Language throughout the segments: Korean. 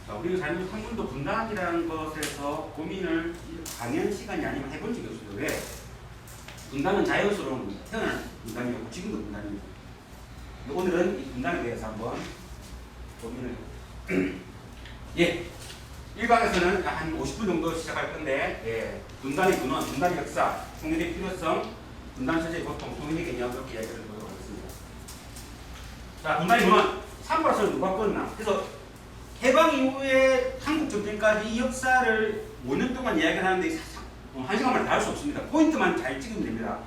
자, 우리가 잘못 한 번도 분단이라는 것에서 고민을 강연 시간이 아니면 해본 적이 없어요. 왜? 분단은 자연스러운 태어난 분단이었고 지금도 분단입니다. 오늘은 이 분단에 대해서 한번 고민을 예, 1강에서는 한 50분 정도 시작할 건데 예, 분단의 근원, 분단의 역사, 통일의 필요성, 분단 체제의 보통, 통일의 개념 이렇게 이야기를 해보도록 하겠습니다. 자, 분단의 근원, 3+을 누가 껐나? 그래서 해방 이후에 한국 전쟁까지 이 역사를 5년 동안 이야기를 하는데 한 시간만 다 할 수 없습니다. 포인트만 잘 찍으면 됩니다.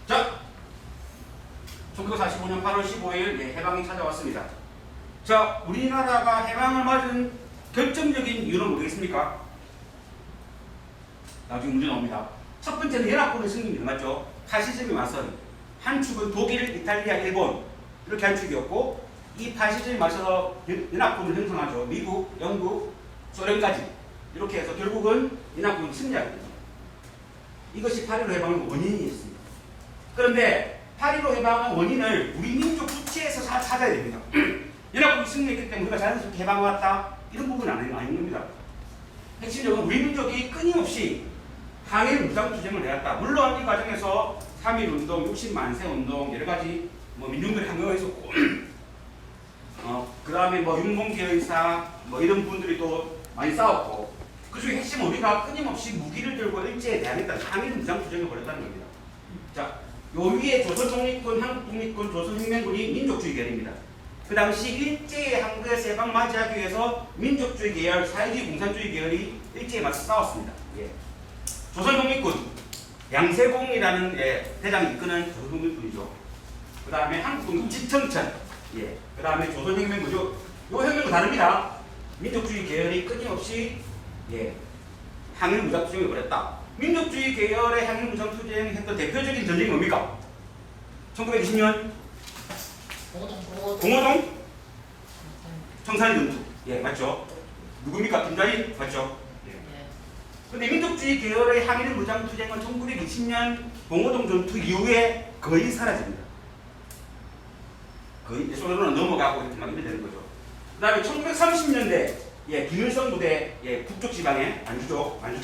자, 1945년 8월 15일 예, 해방이 찾아왔습니다. 자, 우리나라가 해방을 맞은 결정적인 이유는 뭐겠습니까? 나중에 문제 나옵니다. 첫 번째는 연합군의 승리입니다. 맞죠? 파시즘이 맞선 한 축은 독일, 이탈리아, 일본 이렇게 한 축이었고 이 파시즘이 맞서서 연합군을 형성하죠. 미국, 영국, 소련까지 이렇게 해서 결국은 연합군이 승리하게 됩니다. 이것이 8.15 해방의 원인이었습니다. 그런데 8.15 해방의 원인을 우리 민족 주체에서 찾아야 됩니다. 연합군이 승리했기 때문에 우리가 자연스럽게 해방을 왔다 이런 부분은 아닌 겁니다. 핵심적은 우리 민족이 끊임없이 항일 무장투쟁을 해왔다. 물론 이 과정에서 3.1운동, 60만세 운동 여러가지 민중들의 항의가 있었고 그 다음에 윤봉기의사 이런 분들이 또 많이 싸웠고 그 중에 핵심은 우리가 끊임없이 무기를 들고 일제에 대항했다. 항일 무장투쟁을 벌였다는 겁니다. 자, 요 위에 조선독립군, 한국독립군, 조선혁명군이 민족주의 계열입니다. 그 당시 일제의 한국에서 해방 맞이하기 위해서 민족주의 계열, 사회주의 공산주의 계열이 일제에 맞서 싸웠습니다. 예. 조선독립군, 양세공이라는 대장이 이끄는 조선독립군이죠. 그 다음에 한국군 지청천, 예. 그 다음에 조선혁명군이죠. 요 혁명은 다릅니다. 민족주의 계열이 끊임없이 항일 무장투쟁을 벌였다. 민족주의 계열의 항일 무장투쟁을 했던 대표적인 전쟁이 뭡니까? 1920년 공호동 청산리 전투. 예, 맞죠? 누굽니까? 김자희? 맞죠? 근데 민족주의 계열의 항일 무장투쟁은 1920년 봉오동 전투 이후에 거의 사라집니다. 거의 소련으로 넘어가고 이렇게 막 이래 되는 거죠. 그 다음에 1930년대 김일성 부대 북쪽 지방에 만주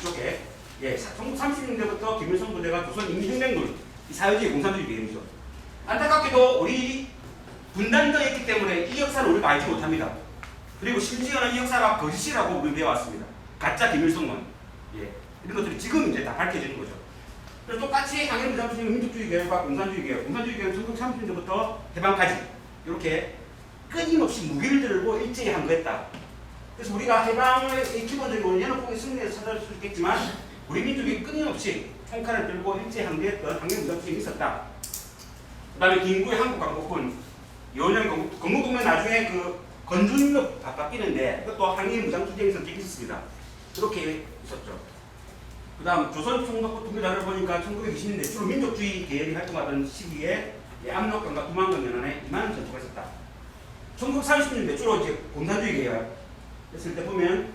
쪽에 1930년대부터 김일성 부대가 조선인민혁명군 사회주의 공산주의 계열이죠. 안타깝게도 우리 분단되어 있기 때문에 이 역사를 우리가 알지 못합니다. 그리고 심지어는 이 역사가 거짓이라고 우리 배워왔습니다. 가짜 김일성문 이런 것들이 지금 이제 다 밝혀지는 거죠. 그래서 똑같이 항일 무장투쟁 민족주의 계열과 공산주의 계열, 공산주의 계열은 1930년부터 해방까지 이렇게 끊임없이 무기를 들고 일제히 항거했다. 그래서 우리가 해방의 기본적인 연합국의 승리에서 찾아올 수 있겠지만 우리 민족이 끊임없이 총칼을 들고 일제히 항거했던 항일 무장투쟁이 있었다. 그 다음에 김구의 한국광복군, 여년 건국공면 나중에 그 건준으로 바뀌는데 그것도 항일 무장투쟁에서 있었습니다. 이렇게 있었죠. 그 다음 조선 총독부 통계자를 보니까 1920년대 주로 민족주의 계열이 활동하던 시기에 압록강과 두만강 연안에 2만 전투가 있었다. 1930년대 주로 이제 공산주의 계열 했을 때 보면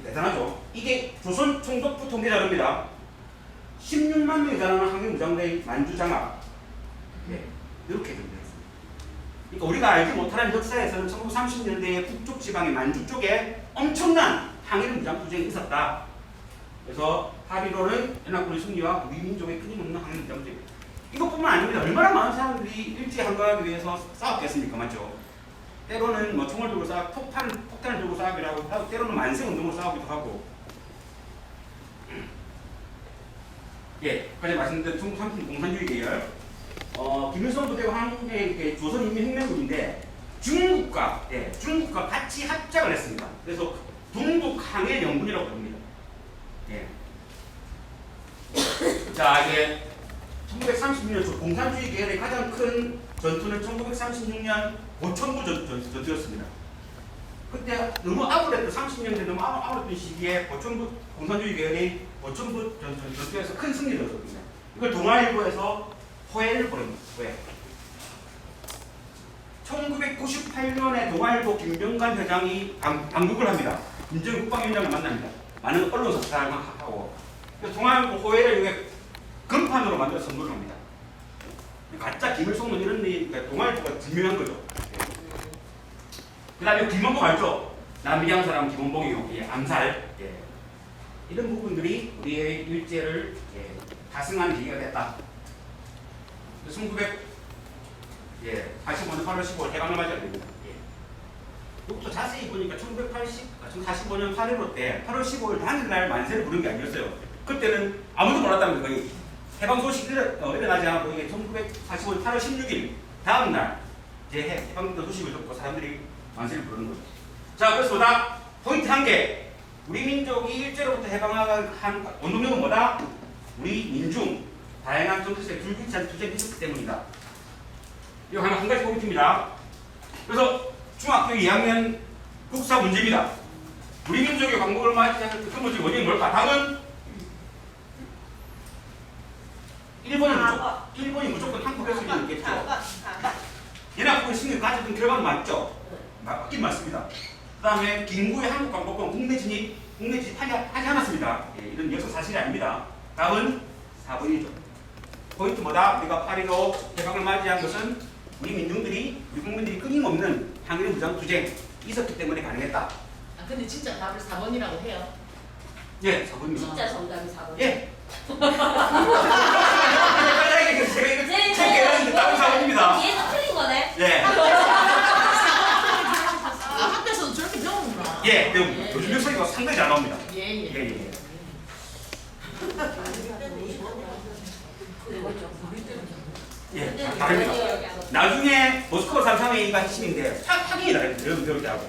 대단하죠. 이게 조선 총독부 통계자료입니다. 16만 명이 달하는 항일 무장대의 만주 장악 이렇게 됩니다. 그러니까 우리가 알지 못하는 역사에서는 1930년대에 북쪽 지방의 만주 쪽에 엄청난 항일 무장투쟁이 있었다. 그래서 8.15는 연합군의 승리와 우리 민족의 끊임없는 항일 무장투쟁. 이것뿐만 아닙니다. 얼마나 많은 사람들이 일제히 항거하기 위해서 싸웠겠습니까? 맞죠? 때로는 총을 들고 싸우고 폭탄을 들고 싸우기도 하고 때로는 만세운동으로 싸우기도 하고 아까 말씀드린 1930 공산주의 계열 김일성 부대가 한국의 조선인민혁명군인데 중국과 같이 합작을 했습니다. 그래서 동북항일연군이라고 부릅니다. 자, 이게 1930년 공산주의 계열의 가장 큰 전투는 1936년 보천부 전투였습니다. 그때 너무 아무래도 30년대 너무 아무랬던 시기에 보천부 공산주의 계열이 보천부 전투에서 큰 승리를 얻었습니다. 이걸 동아일보에서 호해를 보냅니다. 호해. 1998년에 동아일보 김병관 회장이 방북을 합니다. 김정일 국방위원장을 만납니다. 많은 언론사 사랑하고 동아일보 호해를 이게 건판으로 만들어 선물을 합니다. 가짜 김일성문 이런 동아일보가 증명한 거죠. 그 다음에 김원봉 알죠? 남미양 사람 김원봉이요. 예, 암살. 예. 이런 부분들이 우리의 일제를 예, 다승하는 계기가 됐다. 1985년 8월 15일 해방을 맞이하게 됩니다. 예. 이것도 자세히 보니까 1945년 8.15 때 8월 15일 당일날 만세를 부른 게 아니었어요. 그때는 아무도 몰랐다는 거예요. 거의 해방 소식이 일어나지 않았고 이게 1945년 8월 16일 다음날 이제 해방된 소식을 듣고 사람들이 만세를 부르는 거죠. 자, 그래서 뭐다? 포인트 한 개. 우리 민족이 일제로부터 해방한 원동력은 뭐다? 우리 민중 다양한 정치의 불규칙한 투쟁이 있었기 때문이다. 이거 한 가지 포인트입니다. 그래서 중학교 2학년 국사 문제입니다. 우리 민족의 광복을 맞이하는 그 근본적인 원인이 뭘까? 답은 일본이 무조건 한국에 할 수 있겠죠. 연합국의 승리를 가져던 결과는 맞죠? 맞긴 맞습니다. 그 다음에 김구의 한국 광복권 국내 진입하지 않았습니다. 예, 이런 역사 사실이 아닙니다. 답은 4번이죠. 포인트 뭐다? 우리가 8.15 해방을 맞이한 것은 우리 민중들이, 우리 국민들이 끊임없는 항일 무장 투쟁 있었기 때문에 가능했다. 아 근데 진짜 답을 4번이라고 해요? 예, 4번입니다. 진짜 정답이 4번. 예. 제가 답은 4번입니다. 뒤에서 틀린 거네. 예. 아 학교에서도 저렇게 배우는구나. 예, 요즘 역사가 상당히 잘 나옵니다. 예예. 예. 예, 다릅니다. 나중에 모스크바 삼삼회의가 핵심인데 확인이 나요. 여러분 때 하고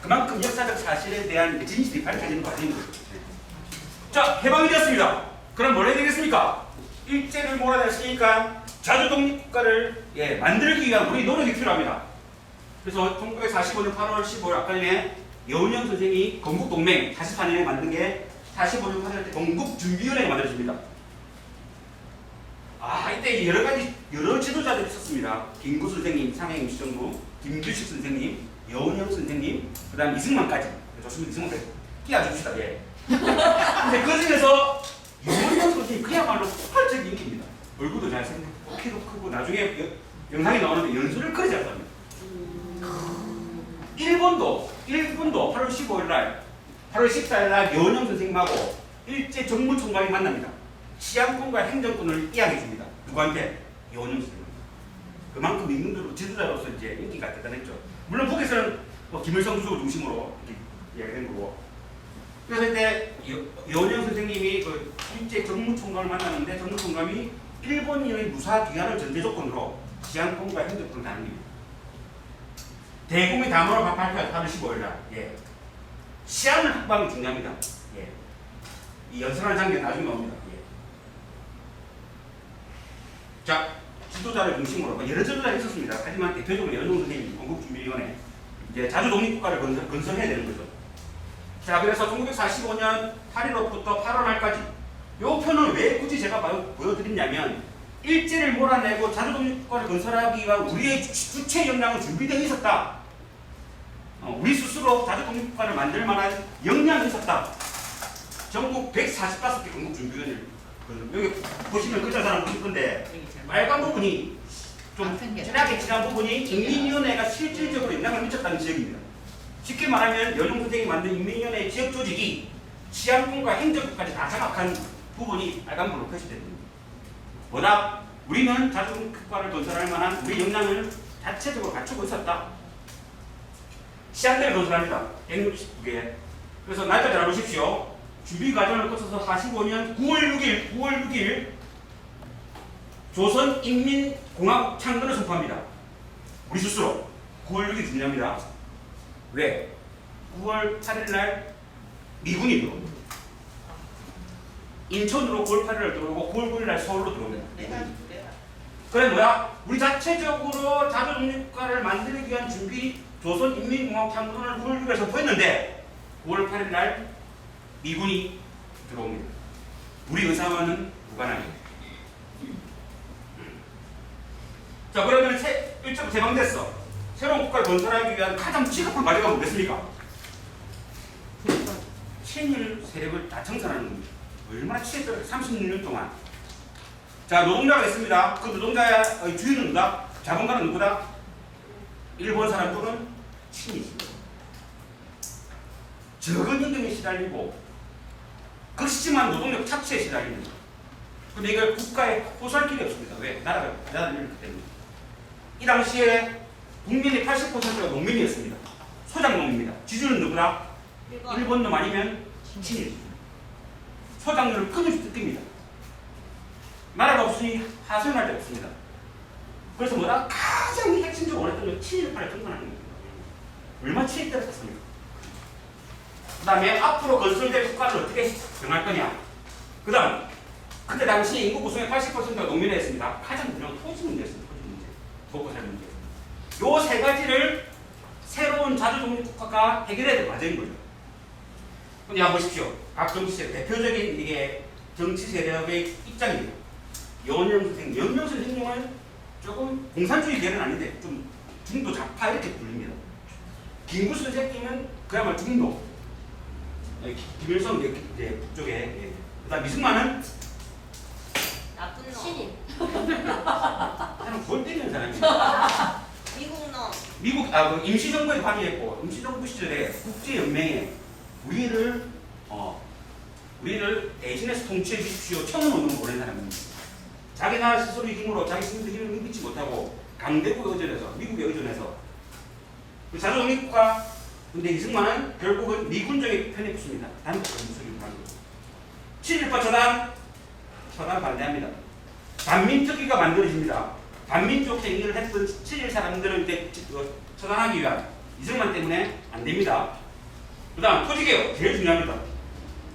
그만큼 역사적 사실에 대한 진실이 밝혀지는 과정인 거죠. 자, 해방이 되었습니다. 그럼 뭘 해야 되겠습니까? 일제를 몰아냈으니까 자주 독립국가를 만들기 위한 우리 노력이 필요합니다. 그래서 1945년 8월 15일 아까 전에 여운형 선생이 건국동맹 44년에 만든 게 45년 8월 때 건국준비위원회가 만들어집니다. 이때 여러 지도자들이 있었습니다. 김구 선생님, 상해임시정부, 김규식 선생님, 여운형 선생님, 그 다음 이승만까지. 좋습니다. 이승만까지 끼워줍시다. 예. 근데 그 중에서 여운형 선생님 그야말로 폭발적인 인기입니다. 얼굴도 잘생겼고, 키도 크고, 나중에 영상이 나오는데 연설을 그리 잘합니다. 일본도 8월 15일날, 8월 14일날 여운형 선생님하고 일제 정무총괄이 만납니다. 치안권과 행정권을 이야기해줍니다. 누구한테? 여운형 선생님. 그만큼 민중들로 지도자로서 이제 인기가 대단했죠. 물론 북에서는 김일성 주석을 중심으로 이렇게 이야기된 거고. 그래서 이때 여운형 선생님이 그 일제 정무총괄을 만났는데 정무총괄이 일본인의 무사 귀환을 전제 조건으로 치안권과 행정권을 나눕니다. 대국민 담화를 발표할 8월 15일날. 예. 치안을 확보하는 게 중요합니다. 예. 이 연설하는 장면 나중에 나옵니다. 예. 자, 지도자를 중심으로 여러 지도자가 있었습니다. 하지만 대표적으로 여운형 선생님, 건국준비위원회 이제 자주 독립국가를 건설해야 되는 거죠. 자, 그래서 1945년 8일부터 8월 말까지 이 표는 왜 굳이 제가 보여드리냐면 일제를 몰아내고 자주 독립국가를 건설하기 위한 우리의 주체 역량은 준비되어 있었다. 우리 스스로 자주 독립국가를 만들 만한 역량이 있었다. 전국 145개 건국준비위원회를 여기 보시면 글자 사람 보실 건데 빨간 부분이 좀 진하게 칠한 부분이 인민위원회가 실질적으로 영향을 미쳤다는 지역입니다. 쉽게 말하면 여운형 선생이 만든 인민위원회의 지역 조직이 치안권과 행정권까지 다 장악한 부분이 빨간불로 표시됩니다. 뭐다? 우리는 자주독립국가를 건설할 만한 우리 역량을 자체적으로 갖추고 있었다. 시한대를 건설합니다. 169개. 그래서 날짜 잘 보십시오. 준비 과정을 거쳐서 45년 9월 6일 조선인민공화국 창건을 선포합니다. 우리 스스로 9월 6일 중요합니다. 왜? 9월 8일날 미군이 들어옵니다. 인천으로 9월 8일날 들어오고 9월 9일날 서울로 들어옵니다. 그래 뭐야? 우리 자체적으로 자주독립국가를 만들기 위한 준비 조선인민공화국 창건을 9월 6일에 선포했는데 9월 8일날 미군이 들어옵니다. 우리 의사와는 무관합니다. 자, 그러면 일정 개방됐어. 새로운 국가를 건설하기 위한 가장 시급한 과제가 뭐겠습니까? 친일 세력을 다 청산하는 겁니다. 얼마나 치했더라? 36년 동안. 자, 노동자가 있습니다. 그 노동자의 주인은 누구다? 자본가는 누구다? 일본 사람 또는 친이십니다. 적은 임금에 시달리고 극심한 노동력 착취에 시달리는 거예요. 근데 이걸 국가에 호소할 길이 없습니다. 왜? 나라가 부자들이기 때문에. 이 당시에 국민의 80%가 농민이었습니다. 소작농입니다. 지주는 누구라? 일본 놈 아니면 친일. 소작농을 끊임없이 뜯깁니다. 나라가 없으니 하소연할 데가 없습니다. 그래서 뭐라? 가장 핵심적으로 원했던 건 친일파를 정권하는 겁니다. 얼마나 친일 때를 샀습니까? 그 다음에 앞으로 건설될 국가를 어떻게 정할 거냐? 그 다음, 그때 당시 인구 구성의 80%가 농민이었습니다. 가장 중요한 토지 문제였습니다. 토지 문제, 먹고 살 문제. 요 세 가지를 새로운 자주독립국가가 해결해야 될 과정인 거죠. 근데 한번 보십시오. 각 정치세 대표적인 이게 정치 세력의 입장입니다. 연명 선생님은 조금 공산주의계는 아닌데 좀 중도 좌파 이렇게 불립니다. 김구수 선생님은 그야말로 중도. 김일성 이제 북쪽에. 예. 그다음 이승만은 나쁜 놈. 신임. 사람 골 때리는 사람입니다. 미국 놈. 미국 그 임시정부에 관여했고 임시정부 시절에 국제연맹에 우리를 대신해서 통치해 주십시오 청원운동을 보낸 사람입니다. 자기 나라 스스로의 힘으로 자기 스스로 힘을 믿지 못하고 강대국에 의존해서 미국에 의존해서 자주독립국가. 근데 이승만은 결국은 미군정의 편에 붙습니다. 단독 무술을 하는 거죠. 친일파 처단 반대합니다. 반민특위가 만들어집니다. 반민족 행위를 했던 친일 사람들을 이제 처단하기 위한 이승만 때문에 안 됩니다. 그 다음 토지개혁 제일 중요합니다.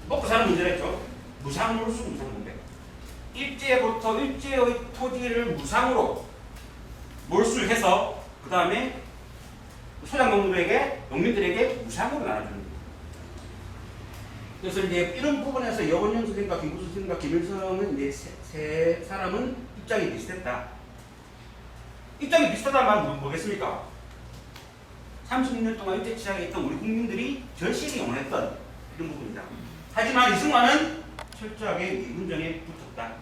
먹고 사는 문제랬죠. 무상몰수 무상분배. 일제부터 일제의 토지를 무상으로 몰수를 해서 그 다음에 소작농민들에게 농민들에게 무상으로 나눠주는 거예요. 그래서 이제 이런 부분에서 여원영 선생과 김구수 선생과 김일성은 이제 세 사람은 입장이 비슷했다. 입장이 비슷하다는 말은 뭐겠습니까? 36년 동안 일제 치하에 있던 우리 국민들이 절실히 원했던 이런 부분이다. 하지만 이승만은 철저하게 미군정에 붙었다.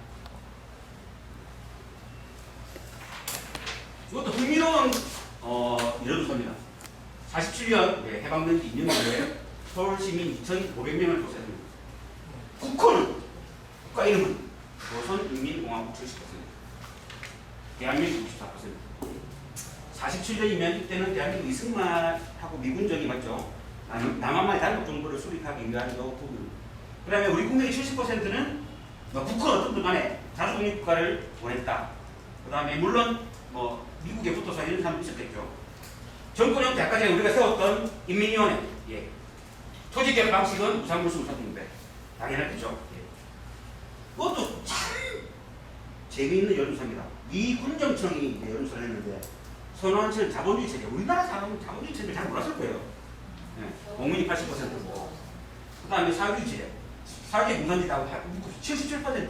이것도 흥미로운 이론서입니다. 47년 해방된 지 2년 후에 서울 시민 2,500명을 조사했습니다. 국가 이름은 조선인민공화국 70%, 대한민국 64%. 47년이면 이때는 대한민국 이승만하고 미군정이 맞죠. 남한만의 단독 정부를 수립하기 위한 부분. 그 다음에 우리 국민의 70%는 국가가 어떻든 간에 자주독립국가를 원했다. 그 다음에 물론 미국에 붙어서 이런 사람도 있었겠죠. 정권 형태 아까 전에 우리가 세웠던 인민위원회. 예. 토지개혁 방식은 무상몰수 무상분배. 당연하겠죠. 예. 그것도 참 재미있는 여론조사입니다. 미군정청이 여론조사를 했는데 선호하는 체는 자본주의 체제. 우리나라 사람은 자본주의 체제를 잘 몰랐을 거예요. 예. 국민이 80%고 그 다음에 사회주의 체제. 사회주의 공산주의라고 77%.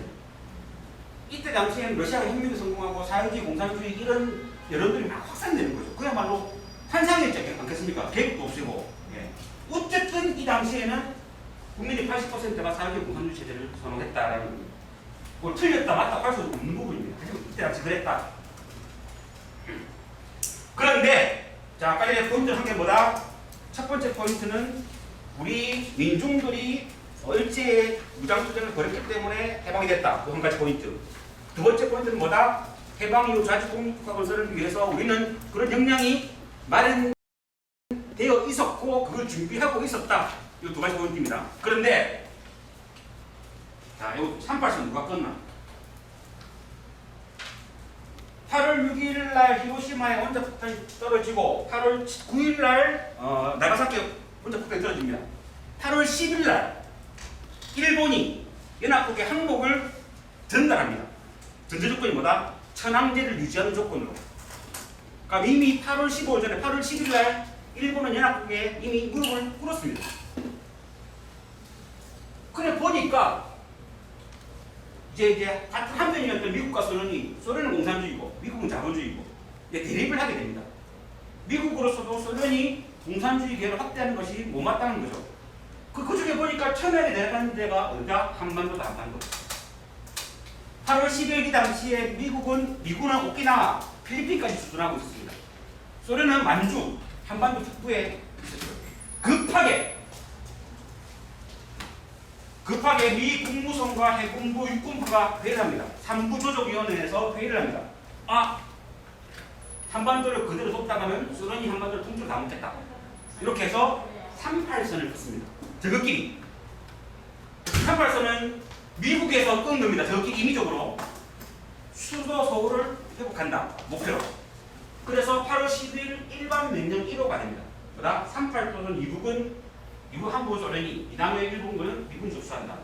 이때 당시에는 러시아가 혁명에 성공하고 사회주의 공산주의 이런 여론들이 막 확산되는 거죠. 그야말로 환상이었지 않겠습니까? 계획도 없이고. 예. 어쨌든 이 당시에는 국민의 80%가 사회주의 공산주의 체제를 선호했다라는 뭐 틀렸다 맞다 할 수 없는 부분입니다. 하지만 이때 당시 그랬다. 그런데 자 아까 전에 포인트 한 게 뭐다? 첫 번째 포인트는 우리 민중들이 일제의 무장투쟁을 벌였기 때문에 해방이 됐다. 그 한 가지 포인트. 두 번째 포인트는 뭐다? 해방 이후 자주독립국가 건설을 위해서 우리는 그런 역량이 마련되어 있었고 그걸 준비하고 있었다. 이 두 가지 포인트입니다. 그런데 자, 이 38선 누가 껐나? 8월 6일 날 히로시마에 원자폭탄이 떨어지고 8월 9일 날 나가사키 원자폭탄이 떨어집니다. 8월 10일 날 일본이 연합국의 항복을 전달합니다. 전제 조건이 뭐다? 천황제를 유지하는 조건으로. 그러니까 이미 8월 15일 전에 8월 10일 날 일본은 연합국에 이미 무릎을 꿇었습니다. 그래 보니까 이제 같은 한편이었던 미국과 소련은 공산주의고 미국은 자본주의고 이제 대립을 하게 됩니다. 미국으로서도 소련이 공산주의 계획을 확대하는 것이 못마땅한 거죠. 그 중에 보니까 처음에 내려가는 데가 어디가? 한반도다, 한반도. 8월 10일 이 당시에 미군은 오키나와, 필리핀까지 수준하고 있었습니다. 소련은 만주, 한반도 북부에 있었죠. 급하게 미 국무성과 해군부, 육군부가 회의를 합니다. 3부 조정위원회에서 회의를 합니다. 한반도를 그대로 뒀다가는 소련이 한반도를 통째로 다 먹겠다. 이렇게 해서 38선을 긋습니다. 저것끼리. 38선은 미국에서 끈 겁니다. 저것끼리 임의적으로 수도 서울을 회복한다. 목표로. 그래서 8월 10일 일반 명령 1호가 됩니다. 그다음 38도는 미국 한부 소련이 이 다음에 일본군은 미군이 접수한다.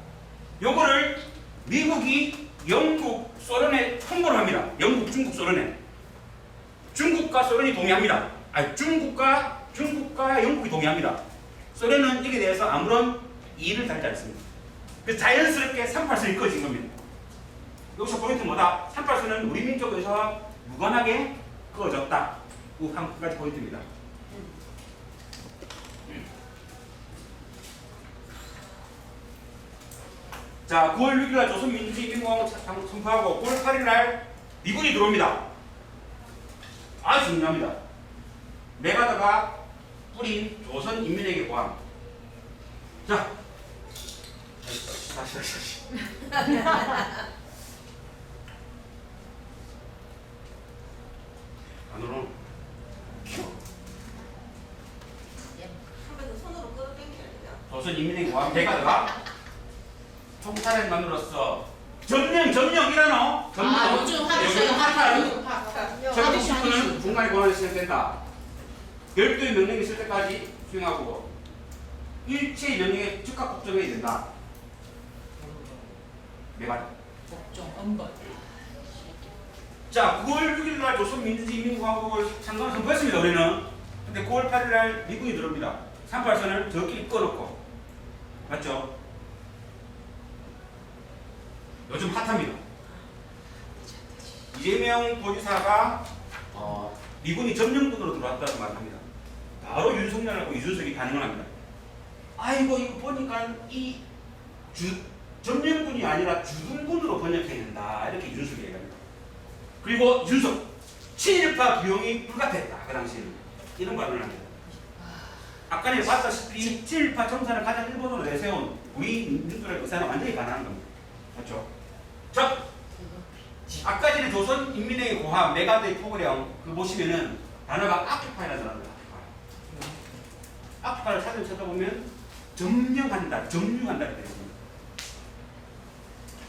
요거를 미국이 영국, 소련에 통보를 합니다. 영국, 중국, 소련에. 중국과 소련이 동의합니다. 중국과 영국이 동의합니다. 소련은 이게 대해서 아무런 이의를 달지 않습니다. 그래서 자연스럽게 38선이 꺼진 겁니다. 여기서 포인트는 뭐다? 38선은 우리 민족 의사와 무관하게 꺼졌다. 이 한 가지 포인트입니다. 자, 9월 6일날 조선민주주의인민공화국 선포하고 9월 8일날 미군이 들어옵니다. 아주 중요합니다. 메가더가 뿌린 조선인민에게 고함. 자, 다시. 안으로 큐. 한번더 손으로 끌어당겨야 돼요. 조선인민에게 고함. 메가더가 총사령관으로서 점령이라노? 요즘 하디슈 전국수는 중간에 권한이 시작된다. 12의 명령이 있을 때까지 수행하고 일체의 명령에 즉각 복종해야 된다. 메가더. 복종, 엄벌. 자, 9월 6일날 조선민주주의인민공화국을 창건 선포했습니다. 우리는. 근데 9월 8일날 미군이 들어옵니다. 38선을 저끼리 꺼놓고. 맞죠? 요즘 핫합니다. 이재명 도지사가 미군이 점령군으로 들어왔다고 말합니다. 바로 윤석열하고 이준석이 반응을 합니다. 아이고 이거 보니까 이 점령군이 아니라 주둔군으로 번역해야 된다. 이렇게 이준석이 얘기합니다. 그리고 이준석 친일파 기용이 불가피했다. 그 당시에는 이런 반응을 합니다. 아까 전에 봤다시피 친일파 청사를 가장 일본으로 내세운 우리 민주주의 의사는 완전히 반환한 겁니다. 맞죠? 자, 아까 전에 조선인민에게 고함, 메가더의 포고령 그 보시면은 단어가 아큐파이라는 단어입니다. 아큐파이를 사전에 찾아보면 점령한다, 점유한다 이렇게 됩니다.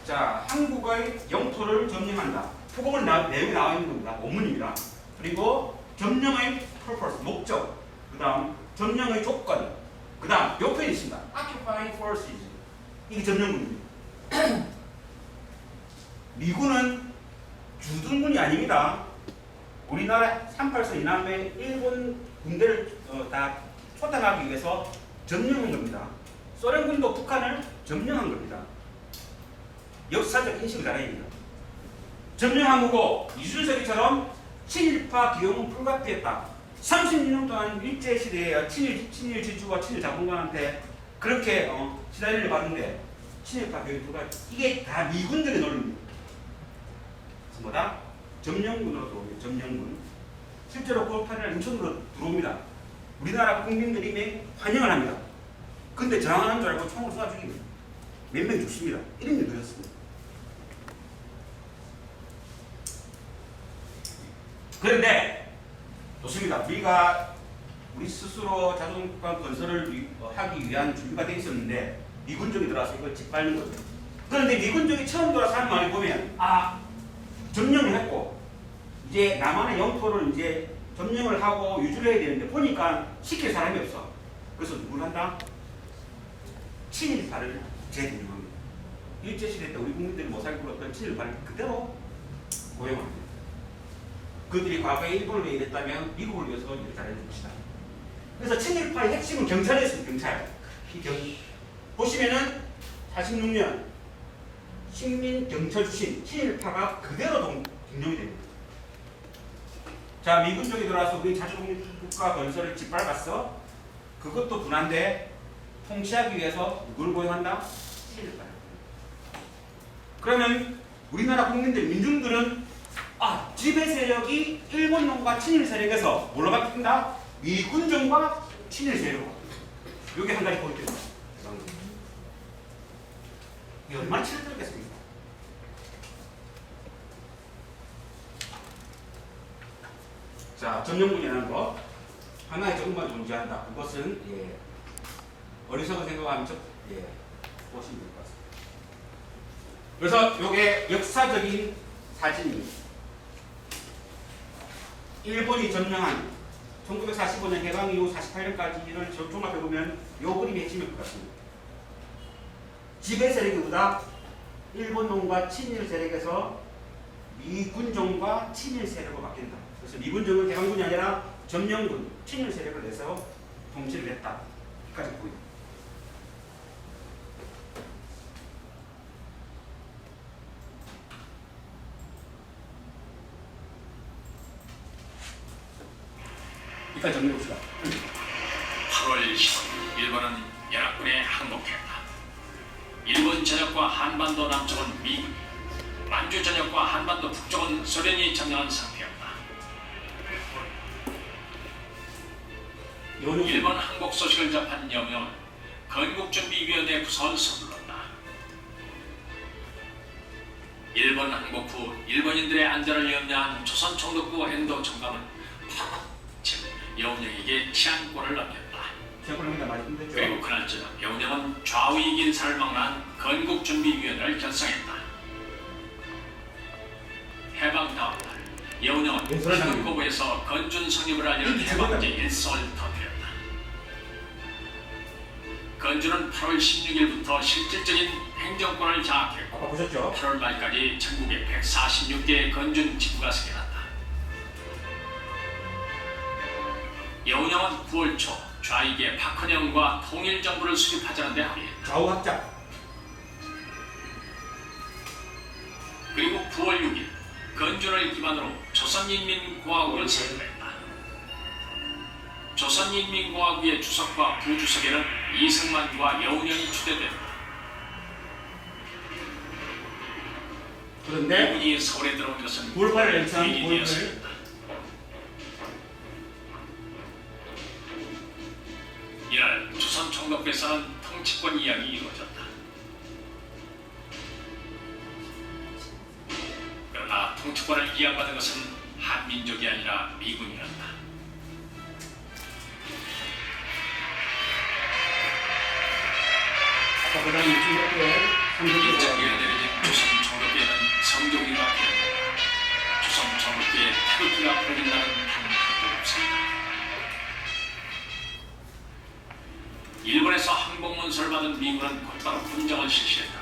자, 한국의 영토를 점령한다. 포고문 내용이 나와 있는 겁니다. 원문입니다. 그리고 점령의 purpose, 목적, 그 다음 점령의 조건, 그 다음 요 표현이 있습니다. occupying forces. 이게 점령군입니다. 미군은 주둔군이 아닙니다. 우리나라 38선 이남에 일본 군대를 다 초당하기 위해서 점령한 겁니다. 소련군도 북한을 점령한 겁니다. 역사적 인식을 잘해야 점령한 거고 이준석이처럼 친일파 기용은 불가피했다. 36년 동안 일제시대에 친일 지주와 친일 자본가한테 그렇게 시달리를 받는데 친일파 기용이 불가피. 이게 다 미군들의 논리입니다. 뭐다? 점령군으로 들어옵니다. 점령군. 실제로 9월 8일 인천으로 들어옵니다. 우리나라 국민들이 이미 환영을 합니다. 근데 저항하는 줄 알고 총을 쏴 죽입니다. 몇 명 죽습니다. 이런 일도 있었습니다. 그런데 좋습니다. 우리가 우리 스스로 자동국가 건설을 하기 위한 준비가 되어 있었는데 미군족이 들어와서 이걸 짓밟는 거죠. 그런데 미군족이 처음 들어와서 하는 말을 보면 점령을 했고 이제 남한의 영토를 이제 점령을 하고 유지를 해야 되는데 보니까 시킬 사람이 없어. 그래서 누굴 한다? 친일파를 재등용합니다. 일제시대 때 우리 국민들이 못 살고 그랬던 친일파를 그대로 고용합니다. 그들이 과거에 일본을 왜 이랬다면 미국을 위해서 이렇게 잘해줄 것이다. 그래서 친일파의 핵심은 경찰이었습니다. 경찰. 보시면은 46년 식민경찰 출신 친일파가 그대로 등용이 됩니다. 자, 미군족이 들어와서 우리 자주독립국가 건설을 짓밟았어. 그것도 분한데 통치하기 위해서 누굴 고용한다? 친일파. 그러면 우리나라 국민들, 민중들은 지배 세력이 일본놈과 친일 세력에서 뭘로 바뀐다? 미군정과 친일 세력. 이게 한 가지 포인트입니다. 이게 얼마나 치열했겠습니까? 자, 점령군이라는 것 하나의 적응만 존재한다. 그것은 어리석은 생각하면 보시면 될 것 같습니다. 그래서 이게 역사적인 사진입니다. 일본이 점령한 1945년 해방 이후 48년까지를 종합해보면 이 그림이 핵심일 것 같습니다. 지배 세력보다 일본놈과 친일 세력에서 미군정과 친일 세력으로 바뀐다. 그래서 미군정은 해방군이 아니라 점령군, 친일 세력을 내서 통치를 했다. 여기까지 보입니다. 여기까지 정리해봅시다. 8월 10일 일본은 연합군에 항복했다. 일본 전역과 한반도 남쪽은 미군이, 만주 전역과 한반도 북쪽은 소련이 점령한 상태였다. 일본 항복 소식을 접한 영영은 건국준비위원회 구성을 서둘렀다. 일본 항복 후 일본인들의 안전을 염려한 조선 총독부 엔도 총감은 즉 영영에게 치안권을 넘겼다. 치안권을 많이 힘들죠. 그리고 그날 저녁 영영은 좌우익 인사를 막론한 건국준비위원회를 결성했다. 해방 다음 날 영영은 서울고부에서 건준 성립을 알리는 해방제 일성을 터뜨렸다. 건준은 8월 16일부터 실질적인 행정권을 장악했고 보셨죠? 8월 말까지 전국에 146개의 건준 지부가 생겨났다. 영영은 9월 초 좌익의 박헌영과 통일정부를 수립하자는 데 합의했다. 좌우학자. 그리고 9월 6일 건준을 기반으로 조선인민공화국을 설립했다. 조선인민공화국의 주석과 부주석에는 이승만과 여운형이 추대됐다. 그런데 이분이 서울에 들어온 것은 9월 8일 연창 9일이었습니다. 이날 조선 총독부에서는 통치권 이야기 이루어졌다. 그러나 통치권을 이양받은 것은 한민족이 아니라 미군이었다. 아까 그다음 이쪽에 일정기에 내려진 조선 총독부에는 성종이가 되었다. 조선 총독부에 태극기가 풀린다는 단서도 없었다. 일본에서 항복문서를 받은 미군은 곧바로 군정을 실시했다.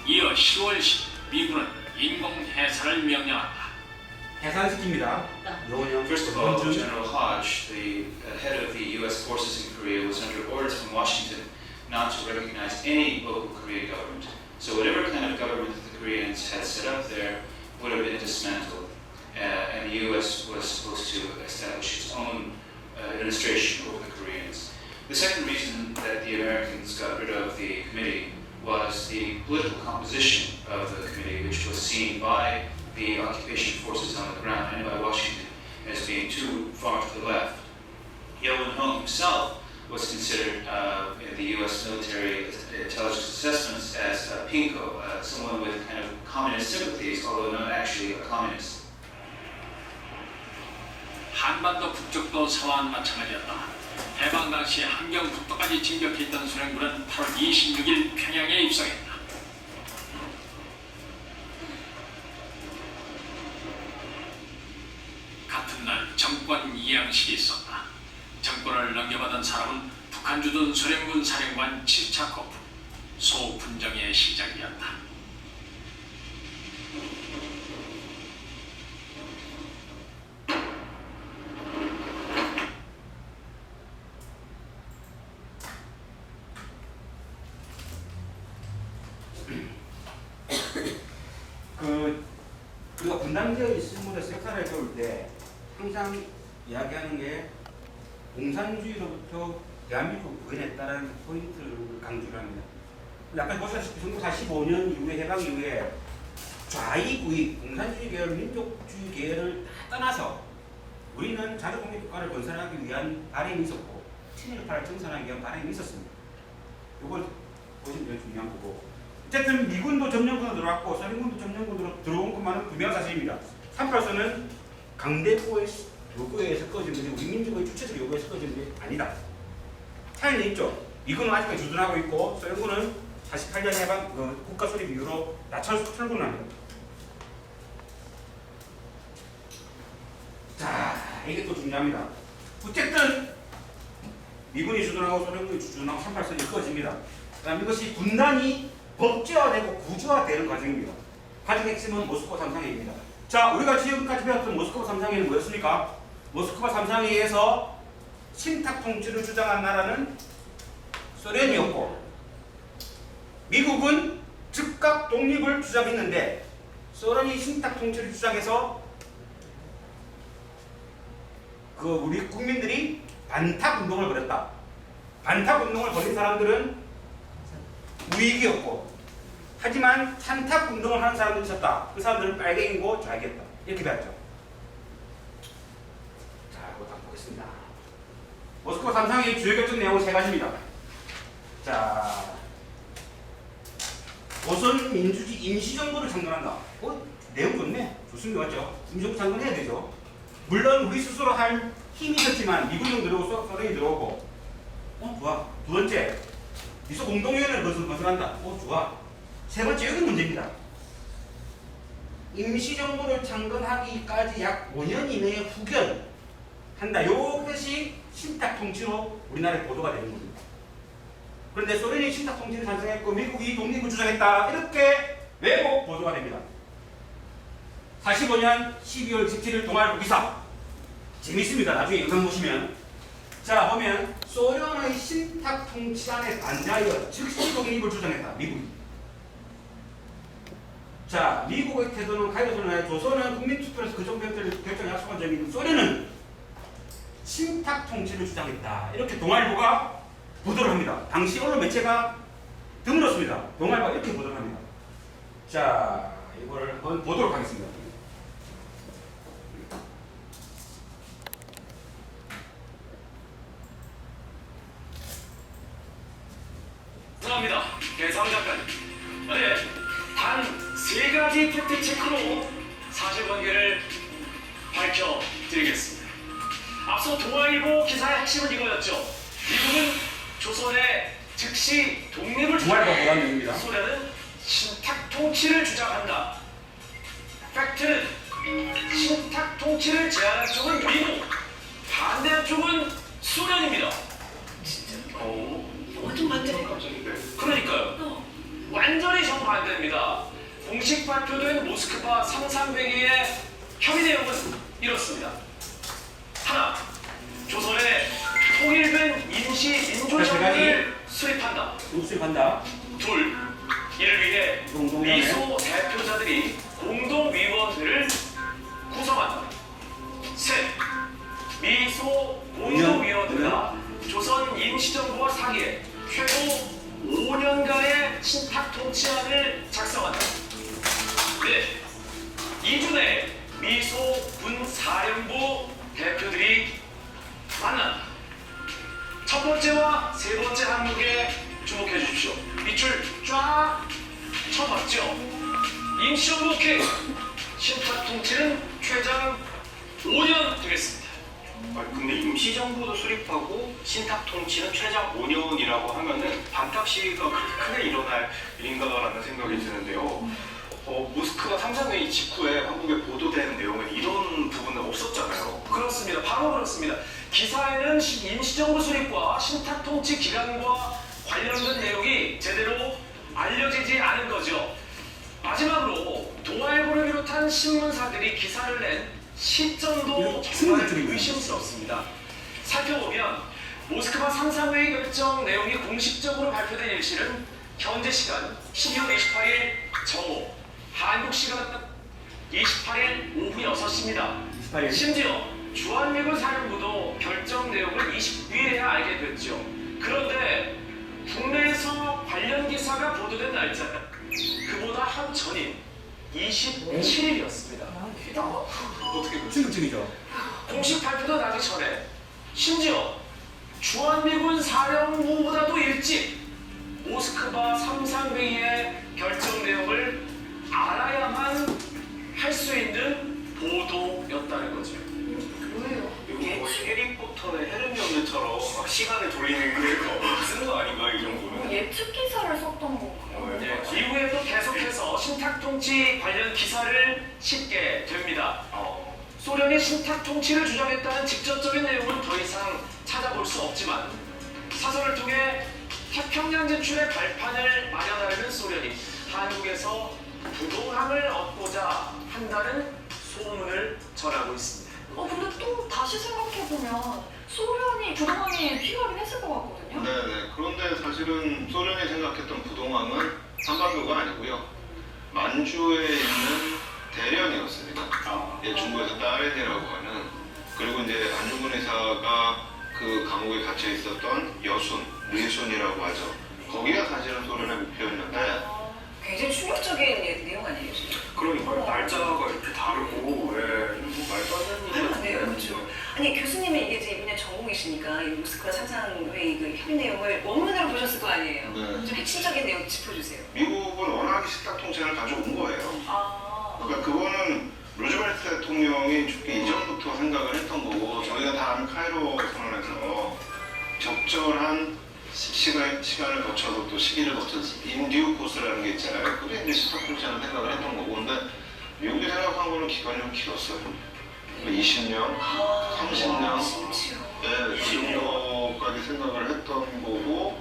이어 10월 10일 미군은 인공해산을 명령한다. 해산시킵니다. 여운형. First of all, General Hodge, the head of the U.S. forces in Korea, was under orders from Washington not to recognize any local Korean government. So whatever kind of government that the Koreans had set up there would have been dismantled, and the U.S. was supposed to establish its own administration over the Koreans. The second reason that the Americans got rid of the committee was the political composition of the committee, which was seen by the occupation forces on the ground and by Washington as being too far to the left. Yeo Won-hong himself was considered in the U.S. military intelligence assessments as a pinko, someone with kind of communist sympathies, although not actually a communist. 한반도 북쪽도 사와 마찬가지였다. 해방 당시 함경 북도까지 진격했던 소련군은 8월 26일 평양에 입성했다. 같은 날 정권 이양식이 있었다. 정권을 넘겨받은 사람은 북한 주둔 소련군 사령관 치차코프, 소분정의 시작이었다. 우리가 분단되어 있음으로써 역사를 배울 때 항상 이야기하는 게 공산주의로부터 대한민국을 구해냈다는 포인트를 강조를 합니다. 아까 보셨다시피 1945년 이후에 해방 이후에 좌익 우익 공산주의 계열 민족주의 계열을 다 떠나서 우리는 자주공유 국가를 건설하기 위한 바람이 있었고 친일파를 정산하기 위한 바람이 있었습니다. 이걸 보시면 되게 중요한 거고 어쨌든 미군도 점령군으로 들어왔고 소련군도 점령군으로 들어온 것만은 분명한 사실입니다. 38선은 강대국의 요구에 의해서 꺼진 것이 우리 민족의 주체적 요구에 의해서 꺼진 게 아니다. 차이는 있죠. 미군은 아직까지 주둔하고 있고 소련군은 48년 해방 국가 수립 이후로 나철군을 합니다. 자, 이게 또 중요합니다. 어쨌든 미군이 주둔하고 소련군이 주둔하고 38선이 꺼집니다. 그다음 이것이 분단이 법제화되고 구조화되는 과정입니다. 과정의 핵심은 모스크바 삼상회의입니다. 자, 우리가 지금까지 배웠던 모스크바 삼상회의는 뭐였습니까? 모스크바 삼상회의에서 신탁 통치를 주장한 나라는 소련이었고 미국은 즉각 독립을 주장했는데 소련이 신탁 통치를 주장해서 우리 국민들이 반탁 운동을 벌였다. 반탁 운동을 벌인 사람들은 우익이었고 하지만 찬탁 운동을 하는 사람들이 있었다. 그 사람들은 빨갱이고 좌익이었다. 이렇게 배웠죠. 자, 이거 딱 보겠습니다. 모스크바 삼상회의 주요 결정 내용은 세 가지입니다. 자, 조선 민주주의 임시정부를 창건한다. 내용 좋네. 좋습니다. 맞죠? 임시정부 창건해야 되죠. 물론 우리 스스로 할 힘이 있었지만 미군이 들어오고 소련이 들어오고 좋아. 두 번째, 미소 공동위원회를 건설한다. 좋아. 세 번째, 여기 문제입니다. 임시정부를 창건하기까지 약 5년 이내에 후견한다. 이것이 신탁 통치로 우리나라에 보도가 되는 겁니다. 그런데 소련이 신탁 통치를 찬성했고 미국이 독립을 주장했다. 이렇게 왜곡 보도가 됩니다. 45년 12월 17일 동아일보 기사. 재밌습니다. 나중에 영상 보시면. 자, 보면 소련의 신탁 통치안에 반대하여 즉시 독립을 주장했다. 미국이. 자, 미국의 태도는 가이드선언하여 조선은 국민투표에서 그 정도 결정을 약속한 점이 있고 소련은 신탁 통치를 주장했다. 이렇게 동아일보가 보도를 합니다. 당시 언론 매체가 드물었습니다. 동아일보가 이렇게 보도를 합니다. 자, 이걸 한번 보도록 하겠습니다. 감사합니다. 배상 작가님. 네, 단 세 가지 팩트 체크로 사실관계를 밝혀드리겠습니다. 앞서 동아일보 기사의 핵심은 이거였죠. 미국은 조선의 즉시 독립을 주장합니다. 소련은 신탁 통치를 주장한다. 팩트는 신탁 통치를 제안한 쪽은 미국, 반대한 쪽은 소련입니다. 완전 반대네. 그러니까요. 완전히 정반대입니다. 공식 발표된 모스크바 삼상회의의 협의 내용은 이렇습니다. 하나, 조선의 통일된 임시 민주정부를 수립한다. 수립한다. 둘, 이를 위해 미소 대표자들이 공동위원회를 구성한다. 셋, 미소 공동위원회가 조선 임시정부와 상의해 최고 5년간의 신탁 통치안을 작성한다. 네, 2주 내에 미소 군사령부 대표들이 만난다. 첫 번째와 세 번째 항목에 주목해 주십시오. 밑줄 쫙 쳐봤죠? 임시정부 오케이. 신탁 통치는 최장 5년 되겠습니다. 근데 임시정부도 수립하고 신탁 통치는 최장 5년이라고 하면은 반탁 시위가 그렇게 크게 일어날 일인가라는 생각이 드는데요. 모스크바 삼상회의 직후에 한국에 보도된 내용은 이런 부분은 없었잖아요. 그렇습니다. 바로 그렇습니다. 기사에는 임시정부 수립과 신탁 통치 기간과 관련된 내용이 제대로 알려지지 않은 거죠. 마지막으로 동아일보를 비롯한 신문사들이 기사를 낸 시점도 정말 의심스럽습니다. 살펴보면 모스크바 삼상회의 결정 내용이 공식적으로 발표된 일실은 현재 시간 12월 28일 정오, 한국 시간 28일 오후 6시입니다. 28일. 심지어 주한미군 사령부도 결정 내용을 29일에야 알게 됐죠. 그런데 국내에서 관련 기사가 보도된 날짜는 그보다 한 전인 27일이었습니다. 어떻게 충격적이죠? 공식 발표도 나기 전에 심지어 주한미군 사령부보다도 일찍 모스크바 삼상회의의 결정 내용을 알아야만 할 수 있는 보도였다는 거죠. 이거 거의 해리포터의 헤르미온느처럼 막 시간을 돌리는 거 쓰는 거 아닌가 이 정도는? 예측 기사를 썼던 건가요? 예, 이후에도 계속해서 신탁통치 관련 기사를 싣게 됩니다. 소련이 신탁통치를 주장했다는 직접적인 내용은 더 이상 찾아볼 수 없지만 사설을 통해 태평양 진출의 발판을 마련하려는 소련이 한국에서 부동함을 얻고자 한다는 소문을 전하고 있습니다. 근데 또 다시 생각해보면 소련이 부동함이 필요하긴 했을 것 같거든요. 네네. 그런데 사실은 소련이 생각했던 부동함은 한반도가 아니고요. 만주에 있는 대련이었습니다. 예, 중국에서 따렌이라고 하는. 그리고 이제 안중근 의사가 그 감옥에 갇혀 있었던 여순, 리순이라고 하죠. 거기가 사실은 소련의 목표였는데 굉장히 충격적인 내용 아니에요, 지금? 그러니까요. 날짜가 이렇게 다르고 왜 말도 안 되는 네, 그렇죠. 아니 교수님은 이게 이제 이분의 전공이시니까 이 모스크바 상상회의 그 협의 내용을 원문으로 보셨을 거 아니에요? 네. 좀 핵심적인 내용 짚어주세요. 미국은 워낙에 식탁 통치를 가져온 거예요. 아, 그러니까 그거는 루즈벨트 대통령이 죽기 이전부터 생각을 했던 거고 저희가 다 아는 카이로 선언에서 적절한 시간을 거쳐서 또 시기를 거쳐서 인디우 코스라는 게 있잖아요. 그게 이제 식탁 통치하는 생각을 했던 거고 근데 미국이 생각한 거는 기간이 좀 길었어요. 20년, 30년 심지어. 네, 그 정도까지 생각을 했던 거고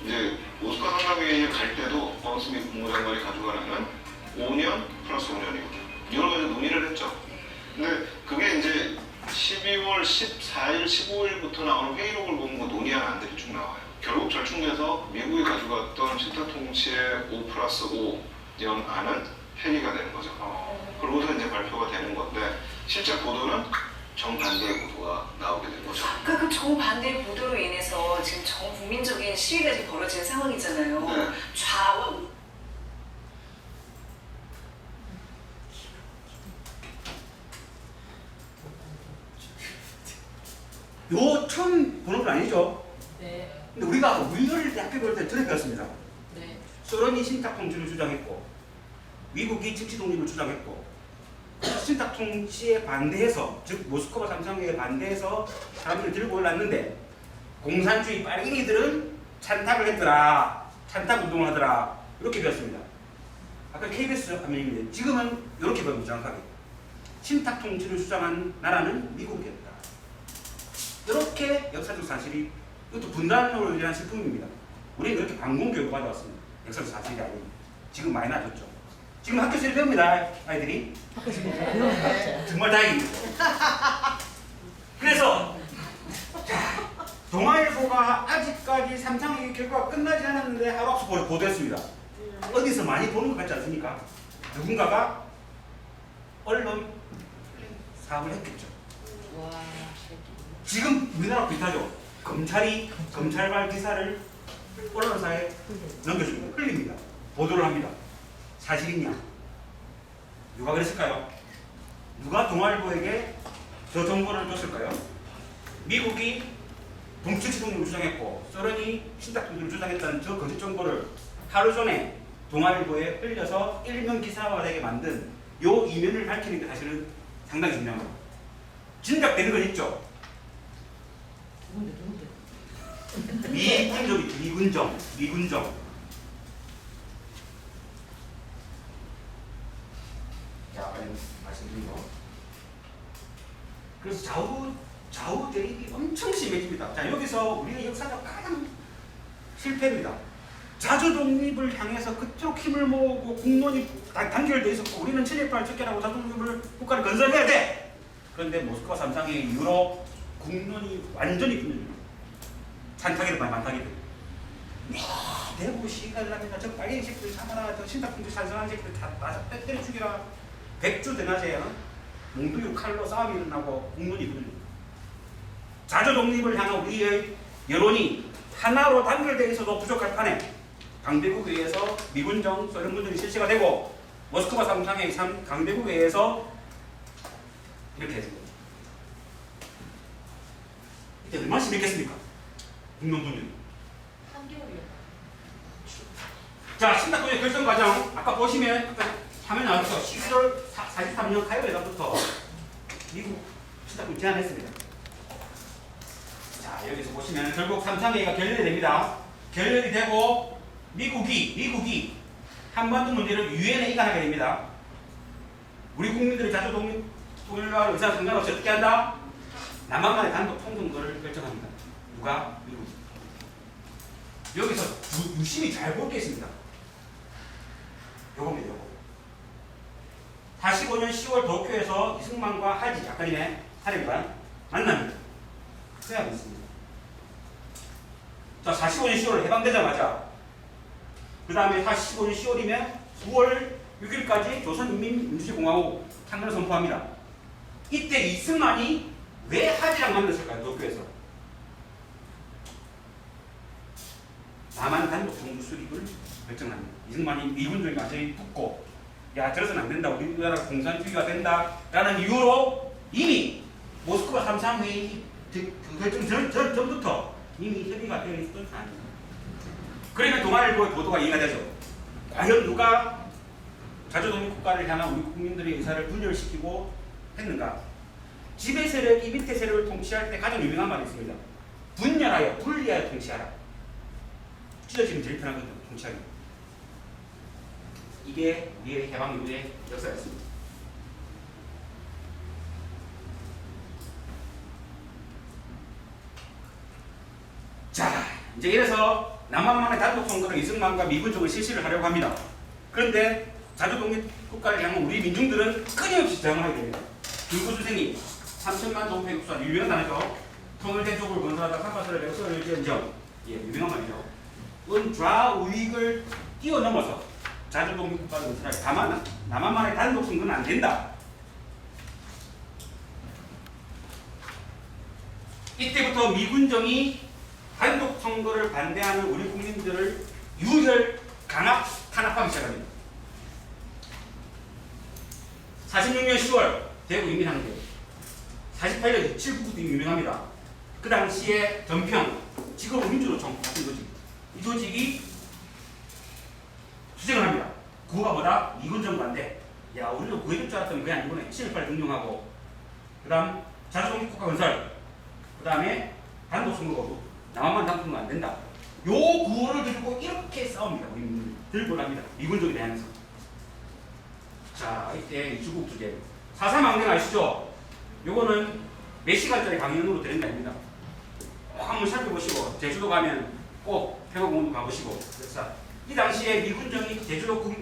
이제 모스크바 상상회의에 갈 때도 버스미 국무장관이 가져가는 5년 플러스 5년이고 여러 가지 논의를 했죠. 근데 그게 이제 12월 14일, 15일부터 나오는 회의록을 보면 그 논의한 안들이 쭉 나와요. 결국 절충돼서 미국이 가져갔던 식탁 통치의 5 플러스 5년 안은 폐기가 되는 거죠. 그러고서 이제 발표가 되는 건데 실제 보도는 정반대의 보도가 나오게 된 거죠. 그 정반대의 보도로 인해서 지금 전 국민적인 시위가 지금 벌어지는 상황이잖아요. 네. 좌와 요 처음 보는 건 아니죠. 네. 근데 우리가 우리를 대학교 볼 때 전에 배웠습니다. 네. 소련이 신탁 통치를 주장했고 미국이 정치 독립을 주장했고 신탁 통치에 반대해서 즉 모스크바 삼상회의에 반대해서 사람들이 들고 올랐는데 공산주의 빨갱이들은 찬탁을 했더라. 찬탁 운동을 하더라. 이렇게 배웠습니다. 아까 KBS 화면인데 지금은 이렇게 배웁니다. 정확하게. 신탁 통치를 주장한 나라는 미국이었다. 이렇게 역사적 사실이 이것도 분단으로 인한 슬픔입니다. 우리는 이렇게 방공교육을 받아왔습니다. 역사적 사실이 아니고 지금 많이 낮았죠. 지금 학교에서 배웁니다. 아이들이. 정말 다행입니다. 그래서 자, 동아일보가 아직까지 삼상회의 결과가 끝나지 않았는데 하루 앞서 보도했습니다. 어디서 많이 보는 것 같지 않습니까? 누군가가 언론 사업을 했겠죠. 지금 우리나라 비슷하죠. 검찰이 검찰발 기사를 언론사에 넘겨줍니다. 흘립니다. 보도를 합니다. 사실이냐? 누가 그랬을까요? 누가 동아일보에게 저 정보를 줬을까요? 미국이 동치치 독립을 주장했고 소련이 신탁 독립을 주장했다는 저 거짓 정보를 하루 전에 동아일보에 흘려서 일면 기사화되게 만든 요 이면을 밝히는 게 사실은 상당히 중요한 거예요. 진작되는 건 있죠. 미군정. 자, 말씀드린 거. 그래서 좌우 대립이 엄청 심해집니다. 자, 여기서 우리의 역사적 가장 실패입니다. 자주 독립을 향해서 그쪽 힘을 모으고 국론이 단결돼 있었고 우리는 친일파를 척결하고 자주 독립을 국가를 건설해야 돼. 그런데 모스크바 삼상회의 이후로 국론이 완전히 분열됩니다. 찬타기를 만타기를. 대구 시위를 합니다. 저 빨갱이 새끼들 참아라. 저 신탁통치 찬성하는 새끼들 다 때려 죽이라. 백주 대낮에 몽둥이로 칼로 싸움이 일어나고 국론이 분열됩니다. 자주 독립을 향한 우리의 여론이 하나로 단결되어 있어도 부족할 판에 강대국에 의해서 미군정 소련군정이 실시가 되고 모스크바 삼상회의 강대국에 의해서 이렇게 해준 겁니다. 이때 얼마나 심했겠습니까? 국민분율. 3개월이요. 자, 신탁동의 결정 과정 아까 보시면 아까 화면 나왔죠. 11월 43년 화요일 날부터 미국 신탁동 제안했습니다. 자, 여기서 보시면 결국 3상회의가 결렬이 됩니다. 결렬이 되고 미국이 한반도 문제를 유엔에 이관하게 됩니다. 우리 국민들의 자주 통일과 의사 상관없이 어떻게 한다? 남한만의 단독 통근거를 결정합니다. 누가? 미국. 여기서 유심히 잘 볼 게 있습니다. 요겁니다. 요거. 45년 10월 도쿄에서 이승만과 하지 작가님의 사령관 만납니다. 서약이 있습니다. 자, 45년 10월 해방되자마자 그 다음에 45년 10월이면 9월 6일까지 조선인민민주주의공화국 창건을 선포합니다. 이때 이승만이 왜 하지랑 만났을까요? 도쿄에서. 남한 단독 정부 수립을 결정합니다. 이승만이 미군정이 완전히 붙고 야 저래서는 안 된다. 우리나라가 공산주의가 된다. 라는 이유로 이미 모스크바 3.3회의 그 결정 전부터 이미 협의가 되어 있었던 사안입니다. 그러면 동아일보의 보도가 이해가 되죠. 과연 누가 자주독립국가를 향한 우리 국민들의 의사를 분열시키고 했는가? 지배 세력이 밑에 세력을 통치할 때 가장 유명한 말이 있습니다. 분열하여 분리하여 통치하라. 찢어지면 제일 편하거든요. 통치하기. 이게 우리의 해방 이후의 역사였습니다. 자, 이제 이래서 남한만의 단독 선거를 이승만과 미군정을 실시를 하려고 합니다. 그런데 자주독립국가를 향한 우리 민중들은 끊임없이 저항하게 됩니다. 김구 선생님, 3천만 동패국수한 유명한 단어죠. 통일대족을 건설하다 삼파선을 백설을지언정. 예, 유명한 말이죠. 은좌우익을 뛰어넘어서 자주독립국가를 건설하기. 다만 남한만의 단독 선거는 안 된다. 이때부터 미군정이 단독 선거를 반대하는 우리 국민들을 유혈 탄압하기 시작합니다. 46년 10월 대구 인민항쟁, 48년 7구도 유명합니다. 그 당시에 전평 지구민주노총 같은 조직, 이 조직이 투쟁을 합니다. 구호가 뭐다? 미군정 반대. 야, 우리도 구해줄 줄 알았더니 그게 아니구나. 7.18 등용하고, 그 다음 자주독립국가 건설, 그 다음에 단독 선거 거부, 남한만 단독 선거 안 된다. 요 구호를 들고 이렇게 싸웁니다. 우리 민중들 들고 갑니다. 미군정에 대하면서. 자, 이때 이주국 주제 4.3항쟁 아시죠? 요거는 몇 시간짜리 강연으로 드린 게 아닙니다. 한번 살펴보시고 제주도 가면 꼭 평화공원도 가보시고. 그래서 이 당시에 미군정이 제주도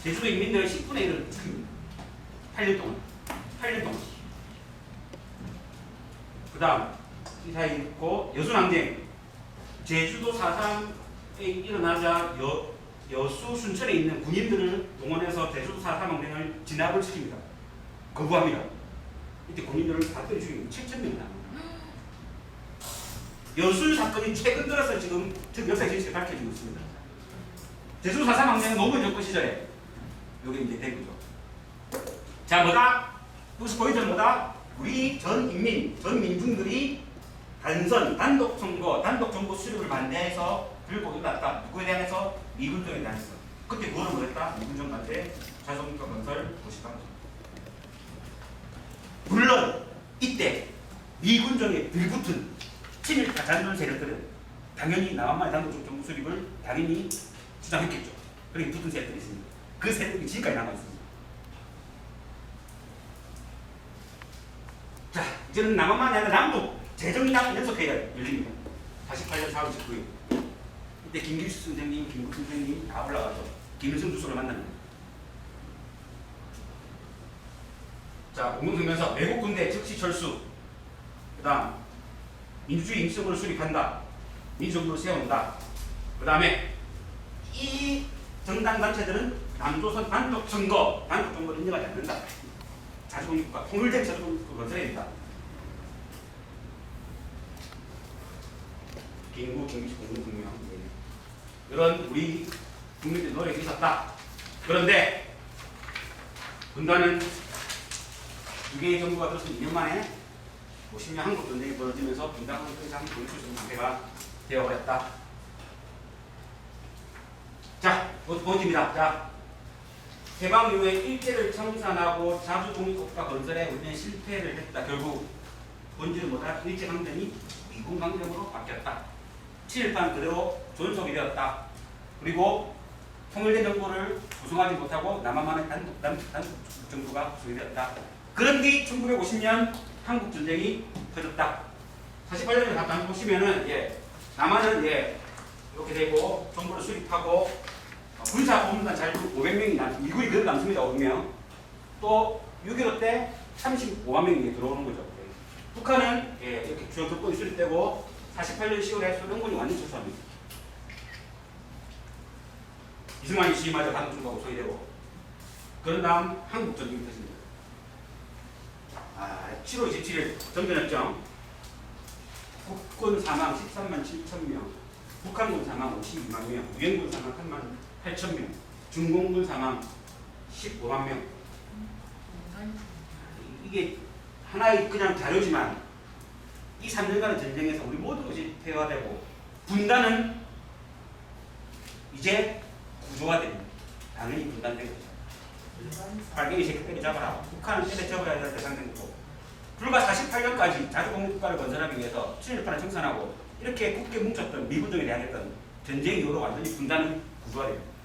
인민들의 10분의 1을 죽입니다. 8년 동안. 그 다음 이 사이에 있고 여순항쟁, 제주도 4.3에 일어나자 여수 순천에 있는 군인들을 동원해서 제주도 4.3항쟁을 진압을 시킵니다. 거부합니다. 이때 군인들을 다 때려 죽이고 7,000명이 나옵니다. 여수 사건이 최근 들어서 지금 역사의 진실이 밝혀지고 있습니다. 제주도 4.3항쟁은 노무현 정권 시절에 여기 이제 대구죠. 자, 뭐다? 여기서 포인트는 뭐다? 우리 전 민중들이 단독 선거, 단독 정부 수립을 반대해서 들고 일어났다. 누구에 대해서? 미군정에 대해서. 그때 그거는 뭐랬다? 미군정 반대, 자주독립국가 건설, 도시방. 물론 이때 미군정에 들붙은 친일파 잔존 세력들은 당연히 남한만의 단독 정부 수립을 당연히 주장했겠죠. 그렇게 붙은 세력들이 있습니다. 그 세력이 지금까지 남아 있습니다. 자, 이제는 남한만이 아니라 남북 재정당 연석회의가 열립니다. 48년 4월 19일. 이때 김길수 선생님, 김국 선생님 다 올라가서 김일성 주석을 만납니다. 자, 공동성명서 외국 군대 즉시 철수. 그 다음 민주주의 임시정부를 수립한다. 민주정부를 세운다. 그 다음에 이 정당 단체들은 남조선 단독 선거, 단독 정부를 인정하지 않는다. 자주독립국가, 통일된 자주독립국가 건설해야 된다. 김규식 공동성명. 이런 우리 국민들의 노력이 있었다. 그런데 분단은 두 개의 정부가 들어서 2년 만에 50년 한국 전쟁이 벌어지면서 분단을 더 이상 보여줄 수 없는 상태가 되어버렸다. 자, 번집니다. 자, 해방 이후에 일제를 청산하고 자주 독립국가 건설에 우리는 실패를 했다. 결국 본질은 뭐다? 일제강점이 미군강점으로 바뀌었다. 친일파는 그대로 존속이 되었다. 그리고 통일된 정부를 구성하지 못하고 남한만의 단독 정부가 구성이 되었다. 그런 뒤 1950년 한국 전쟁이 터졌다. 48년에 다 보시면은 남한은 이렇게 되고 정부를 수립하고 군사 보훈단 자주 500명이 미군이 그대로 남습니다. 500명. 또 6.15 때 35만 명이 들어오는 거죠. 북한은 이렇게 주요 조건이 수립되고 48년 10월에 소련군이 완전 철수합니다. 이승만이 취임하자 한국정부가 소위되고 그런 다음 한국전쟁이 터집니다. 7월 27일 정전협정 국군 사망 13만 7천 명, 북한군 사망 52만 명, 유엔군 사망 3만 8천 명, 중공군 사망 15만 명. 이게 하나의 그냥 자료지만 이 3년간의 전쟁에서 우리 모든 것이 폐화되고 분단은 이제 구조가 됩니다. 당연히 분단된 거죠. 빨갱이 새끼 때려잡아라. 북한은 때려잡아야 될 대상된 거고 불과 48년까지 자주공립국가를 건설하기 위해서 친일파를 청산하고 이렇게 굳게 뭉쳤던 미군정에 대항했던 전쟁 이후로 완전히 분단은 구조화 됩니다.